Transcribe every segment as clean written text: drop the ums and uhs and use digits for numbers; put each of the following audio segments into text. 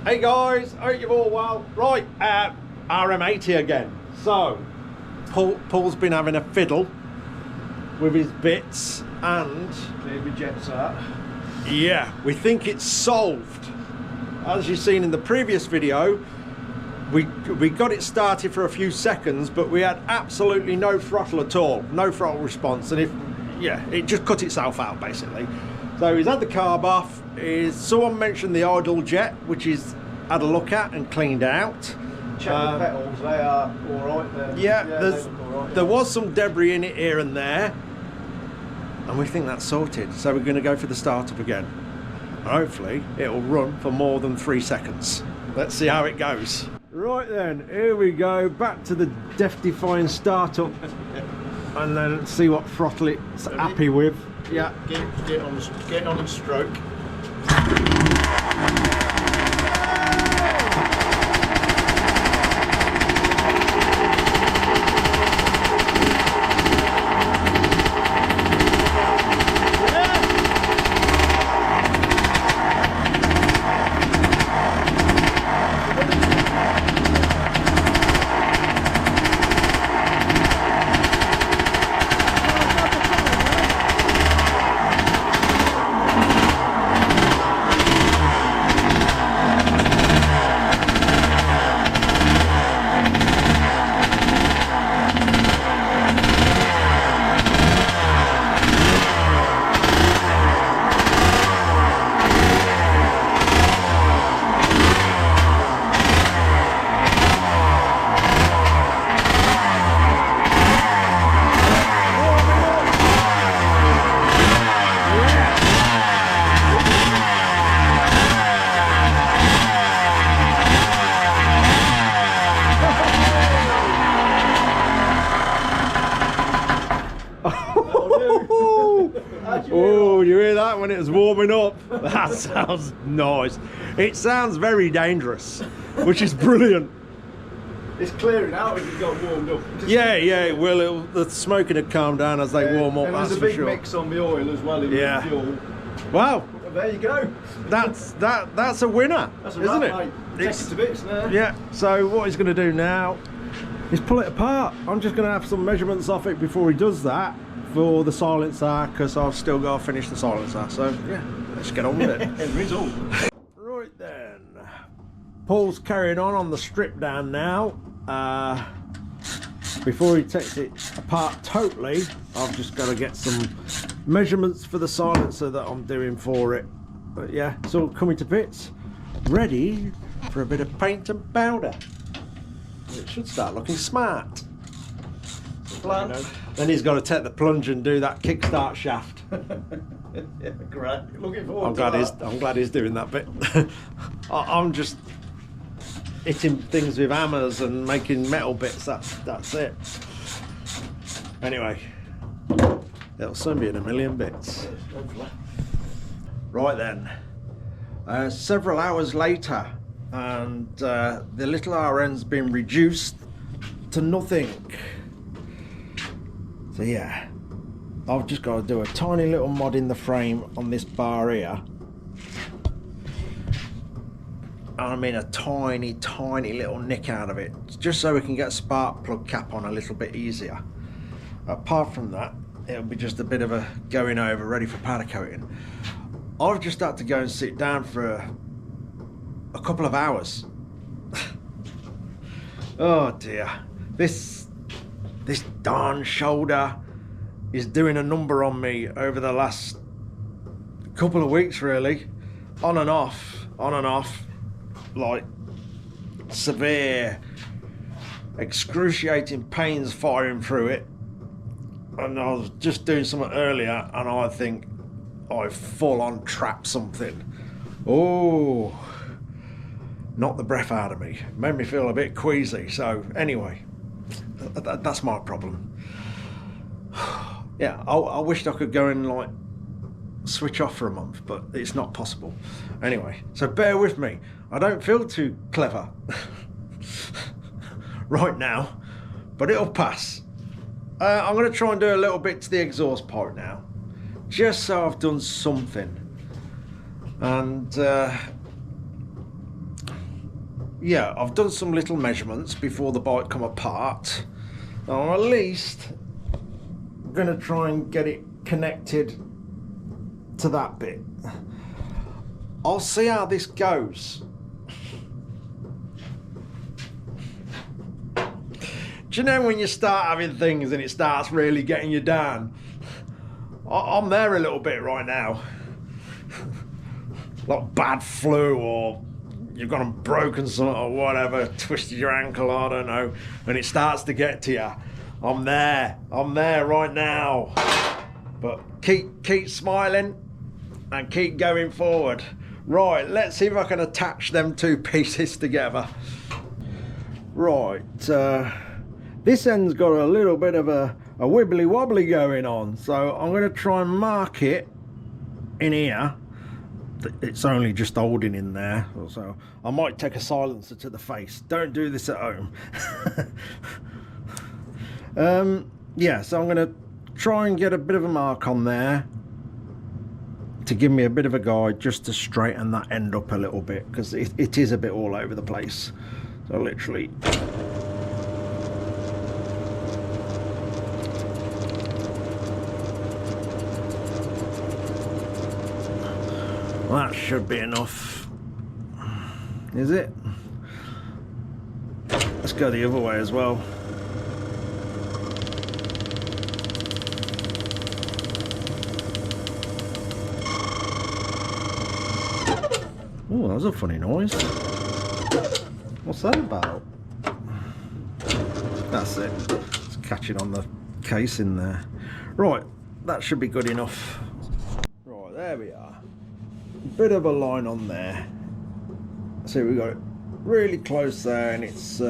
Hey guys, hope you're all well. Right, RM80 again. So, Paul's been having a fiddle with his bits and... Clear my jets out. Yeah, we think it's solved. As you've seen in the previous video, we got it started for a few seconds, but we had absolutely no throttle at all, no throttle response, and it just cut itself out basically. So he's had the carb off. Someone mentioned the idle jet, which he's had a look at and cleaned out. Check the petals, they are alright. Yeah, right. There was some debris in it here and there, and we think that's sorted. So we're going to go for the startup again. Hopefully it'll run for more than 3 seconds. Let's see how it goes. Right then, here we go, back to the death-defying startup, and then see what throttle it's happy with. Yeah, Get on the stroke. Oh, you hear that when it was warming up? That sounds nice. It sounds very dangerous, which is brilliant. It's clearing out if it got warmed up. Yeah, it will. The smoking had calmed down as they warm up. And there's a big mix on the oil as well in the fuel. Wow. Well, there you go. That's a winner, isn't it? Mate. Take it to bits now. Yeah. So what he's going to do now is pull it apart. I'm just going to have some measurements off it before he does that for the silencer, because I've still got to finish the silencer. So yeah, let's get on with it. End result. Right then, Paul's carrying on the strip down now. Before he takes it apart totally, I've just got to get some measurements for the silencer that I'm doing for it. But yeah, it's all coming to bits, ready for a bit of paint and powder. It should start looking smart. Plan. Then he's got to take the plunge and do that kickstart shaft. Yeah, great. Looking forward to that. I'm glad he's doing that bit. I'm just hitting things with hammers and making metal bits. That's it. Anyway, it'll soon be in a million bits. Right then, several hours later, and the little RN's been reduced to nothing. So yeah, I've just got to do a tiny little mod in the frame on this bar here. I mean a tiny little nick out of it, just so we can get a spark plug cap on a little bit easier. Apart from that, it'll be just a bit of a going over, ready for powder coating. I've just had to go and sit down for a couple of hours. Oh dear, this darn shoulder is doing a number on me over the last couple of weeks, really. On and off, like severe, excruciating pains firing through it. And I was just doing something earlier, and I think I full on trapped something. Oh, knocked the breath out of me. Made me feel a bit queasy. So anyway, that's my problem. Yeah, I wished I could go and like switch off for a month, but it's not possible. Anyway, so bear with me. I don't feel too clever right now, but it'll pass. I'm going to try and do a little bit to the exhaust pipe now, just so I've done something. And yeah, I've done some little measurements before the bike come apart. Now, at least I'm going to try and get it connected to that bit. I'll see how this goes. Do you know when you start having things and it starts really getting you down? I'm there a little bit right now. Like bad flu, or you've got them broken something or whatever, twisted your ankle, I don't know, and it starts to get to you. I'm there right now. But keep smiling and keep going forward. Right, let's see if I can attach them two pieces together. Right, this end's got a little bit of a wibbly wobbly going on, so I'm going to try and mark it in here. It's only just holding in there, so I might take a silencer to the face. Don't do this at home. Yeah, so I'm going to try and get a bit of a mark on there to give me a bit of a guide, just to straighten that end up a little bit, because it is a bit all over the place. So literally, well, that should be enough. Is it? Let's go the other way as well. Oh, that was a funny noise. What's that about? That's it. It's catching on the case in there. Right, that should be good enough. Right, there we are. Bit of a line on there. See, we got it really close there, and it's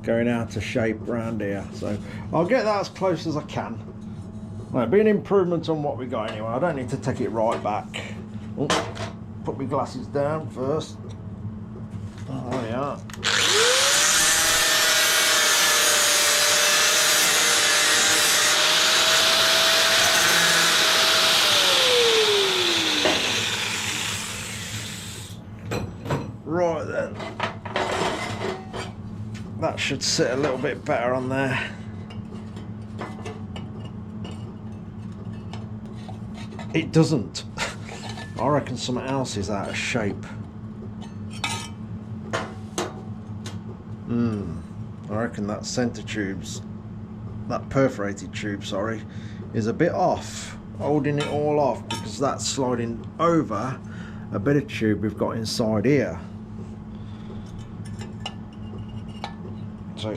going out of shape around here. So I'll get that as close as I can. Well, it'll be an improvement on what we got anyway. I don't need to take it right back. Oh, put my glasses down first. Oh, there we are. Right then, that should sit a little bit better on there. It doesn't. I reckon something else is out of shape. I reckon that centre tube's, that perforated tube, sorry, is a bit off, holding it all off, because that's sliding over a bit of tube we've got inside here. So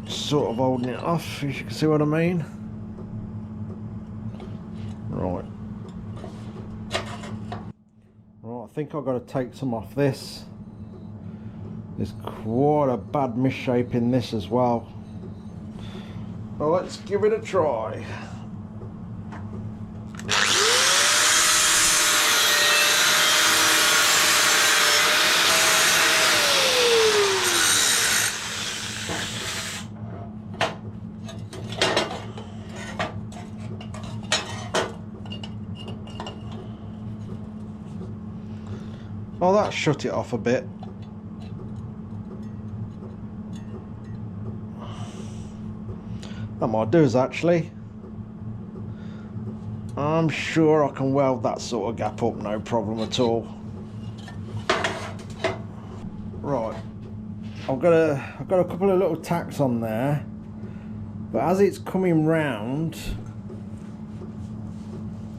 it's sort of holding it off, if you can see what I mean. Right. Right, I think I've got to take some off this. There's quite a bad misshape in this as well. Well, let's give it a try. Well, that shut it off a bit. That might do us, actually. I'm sure I can weld that sort of gap up, no problem at all. Right, I've got a couple of little tacks on there, but as it's coming round,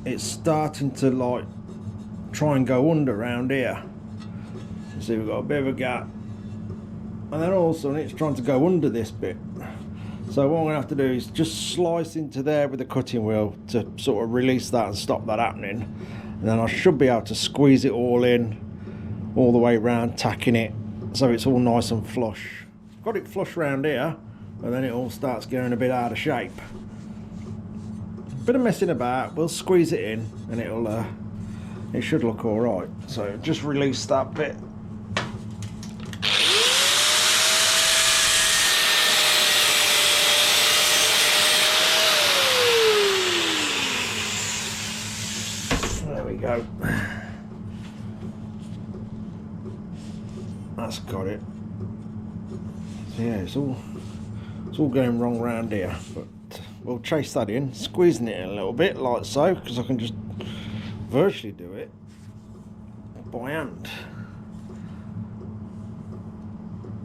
it's starting to like try and go under round here. You see, we've got a bit of a gap, and then all of a sudden it's trying to go under this bit. So what I'm going to have to do is just slice into there with the cutting wheel to sort of release that and stop that happening. And then I should be able to squeeze it all in, all the way around, tacking it, so it's all nice and flush. Got it flush around here, and then it all starts getting a bit out of shape. Bit of messing about, we'll squeeze it in, and it should look all right. So just release that bit. Go. That's got it. So yeah, it's all going wrong round here, but we'll chase that in, squeezing it in a little bit like so, because I can just virtually do it by hand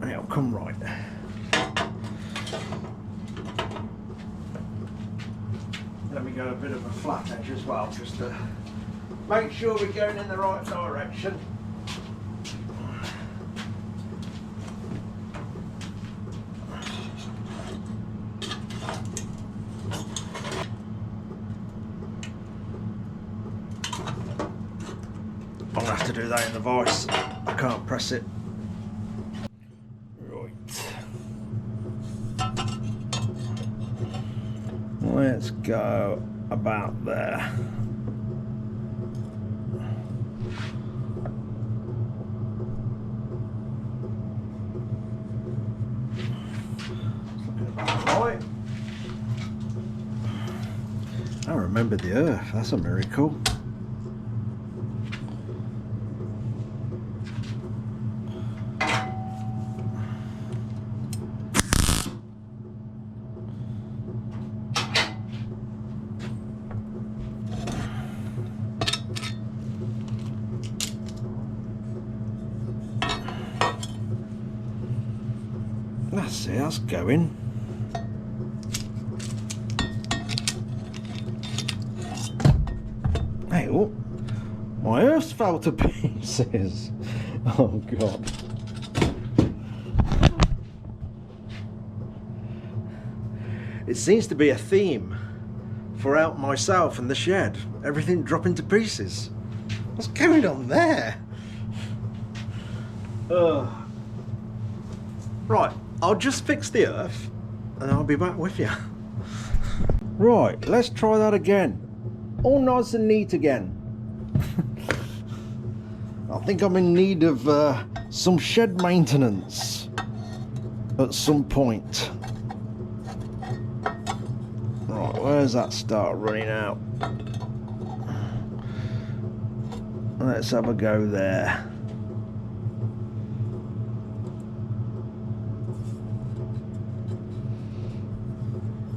and it'll come right. Let me go a bit of a flat edge as well, just to make sure we're going in the right direction. I'm gonna have to do that in the vise. I can't press it. Right. Let's go about there. Looking about right. I remember the earth. That's a miracle. That's it, that's going. Hey, oh, my earth's fell to pieces. Oh God. It seems to be a theme throughout myself and the shed. Everything dropping to pieces. What's going on there? Right, I'll just fix the earth and I'll be back with you. Right, let's try that again. All nice and neat again. I think I'm in need of some shed maintenance at some point. Right, where's that start running out? Let's have a go there.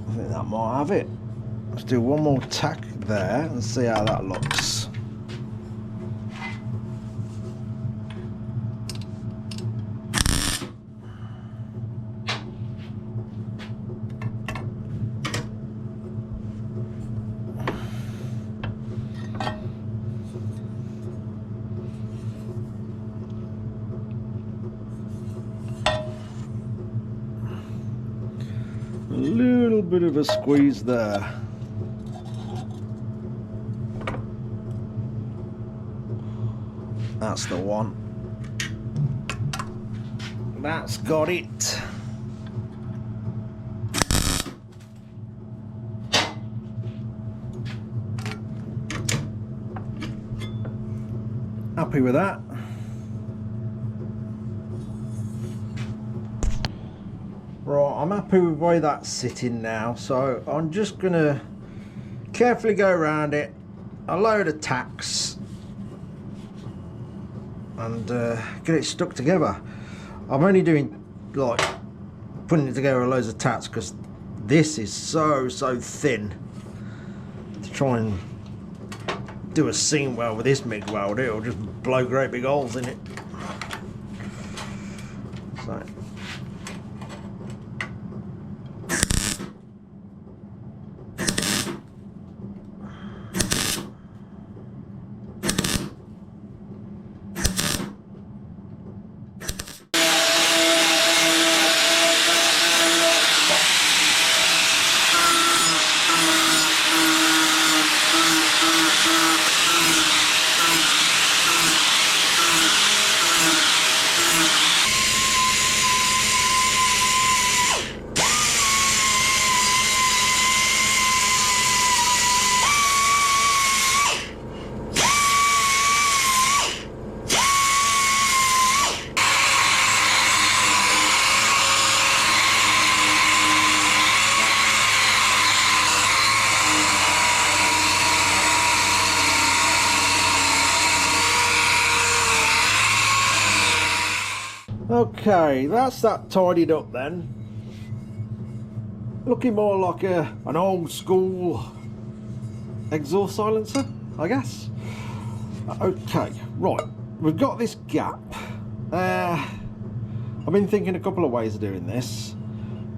I think that might have it. Let's do one more tack there and see how that looks. A little bit of a squeeze there. That's the one. That's got it. Happy with that. Right, I'm happy with the way that's sitting now, so I'm just gonna carefully go around it, a load of tacks, and get it stuck together. I'm only doing like putting it together with loads of tacks because this is so thin. To try and do a seam weld with this MIG welder, it'll just blow great big holes in it. So Okay, that's that tidied up then. Looking more like an old school exhaust silencer, I guess. Okay, right, we've got this gap. I've been thinking a couple of ways of doing this.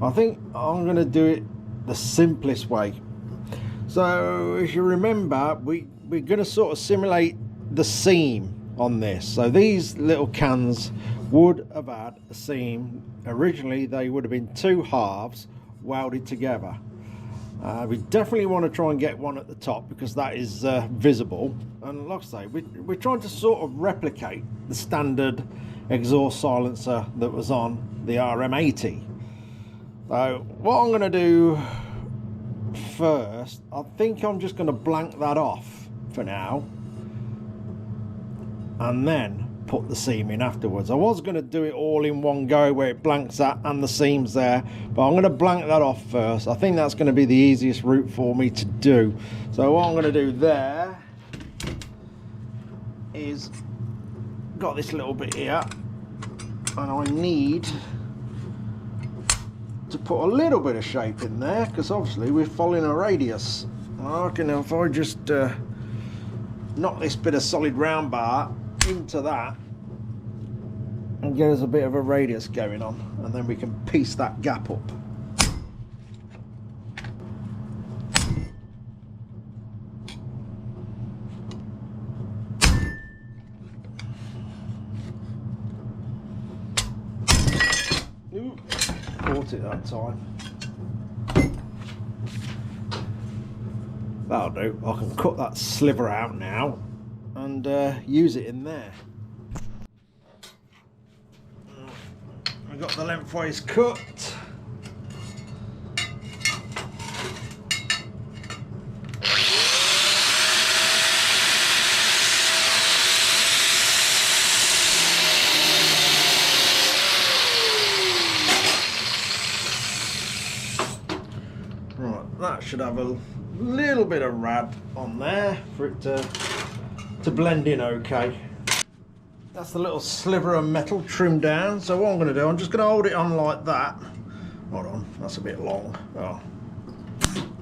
I think I'm going to do it the simplest way. So if you remember, we're going to sort of simulate the seam on this. So these little cans would have had a seam. Originally they would have been two halves welded together. We definitely want to try and get one at the top because that is visible, and like I say, we're trying to sort of replicate the standard exhaust silencer that was on the RM80. So what I'm going to do first, I think I'm just going to blank that off for now and then put the seam in afterwards. I was going to do it all in one go where it blanks that and the seam's there, but I'm going to blank that off first. I think that's going to be the easiest route for me to do. So what I'm going to do there is, got this little bit here and I need to put a little bit of shape in there because obviously we're following a radius. I reckon if I just knock this bit of solid round bar into that and get us a bit of a radius going on, and then we can piece that gap up. Ooh, caught it that time. That'll do. I can cut that sliver out now and use it in there. We've got the lengthwise cut. Right, that should have a little bit of rad on there for it to blend in okay. That's the little sliver of metal trimmed down. So what I'm going to do, I'm just going to hold it on like that. Hold on, that's a bit long. Oh,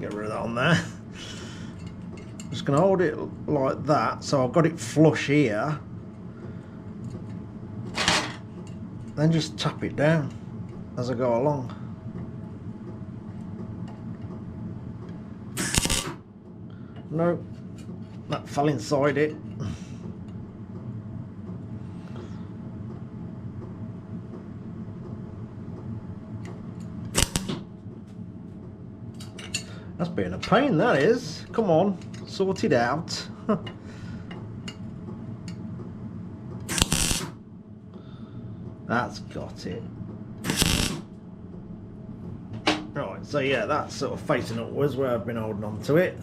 get rid of that on there. Just going to hold it like that, so I've got it flush here. Then just tap it down as I go along. No, that fell inside it. That's being a pain, that is. Come on, sort it out. That's got it. Right, so yeah, that's sort of facing upwards where I've been holding on to it.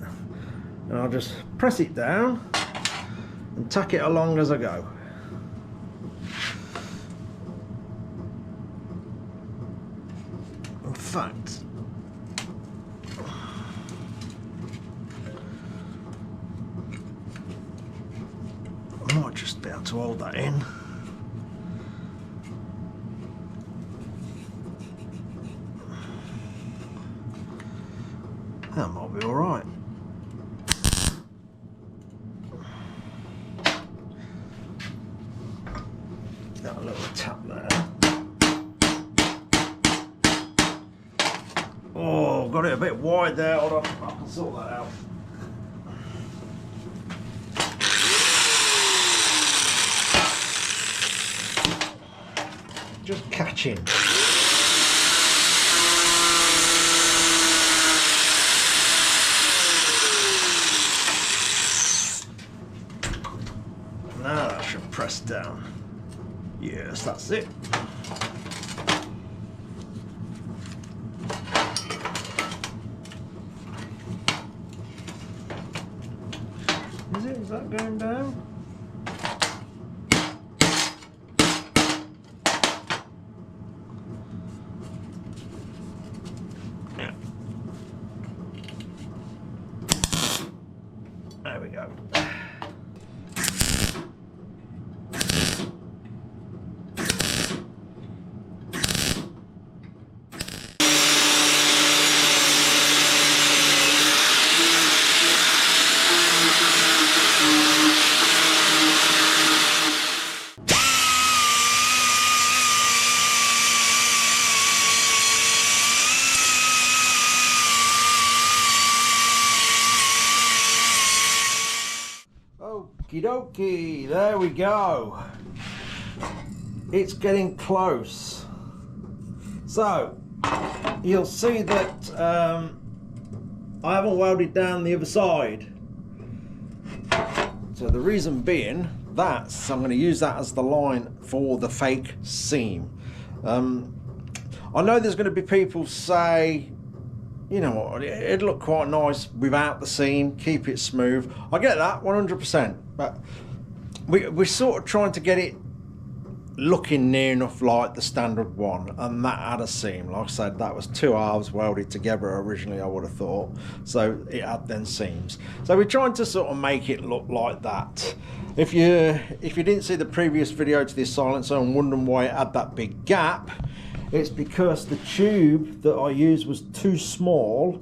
And I'll just press it down and tack it along as I go. In fact, I might just be able to hold that in. That might be all right. Got a little tap there. Oh, got it a bit wide there. Hold on, I can sort that out. Just catching. Now that should press down. Yes, that's it. Is it? Is that going down? Yeah. There we go. Okie dokie, there we go. It's getting close. So, you'll see that I haven't welded down the other side. So the reason being, I'm going to use that as the line for the fake seam. I know there's going to be people say, you know what, it'd look quite nice without the seam, keep it smooth. I get that 100%, but we're sort of trying to get it looking near enough like the standard one, and that had a seam. Like I said, that was 2 halves welded together originally, I would have thought, so it had then seams. So we're trying to sort of make it look like that. If you didn't see the previous video to this silencer and wondering why it had that big gap, it's because the tube that I used was too small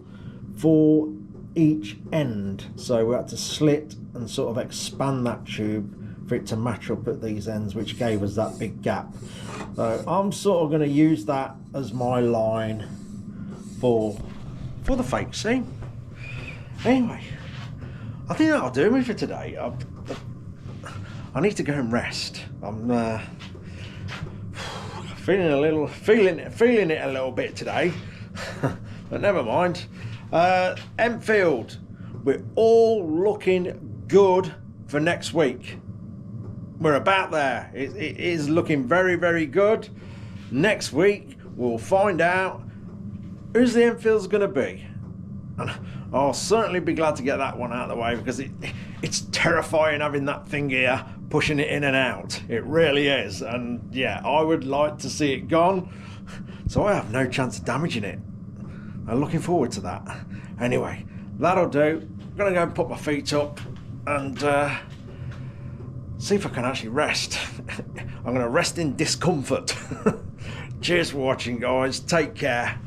for each end, so we had to slit and sort of expand that tube for it to match up at these ends, which gave us that big gap. So I'm sort of going to use that as my line for the fake seam. Anyway, I think that'll do me for today. I need to go and rest. I'm feeling it a little bit today, but never mind. Enfield, we're all looking good for next week. We're about there. It is looking very, very good. Next week we'll find out who's the Enfield's going to be, and I'll certainly be glad to get that one out of the way, because it's terrifying having that thing here pushing it in and out. It really is, and yeah, I would like to see it gone so I have no chance of damaging it. I'm looking forward to that. Anyway, that'll do. I'm gonna go and put my feet up and see if I can actually rest. I'm gonna rest in discomfort. Cheers for watching, guys. Take care.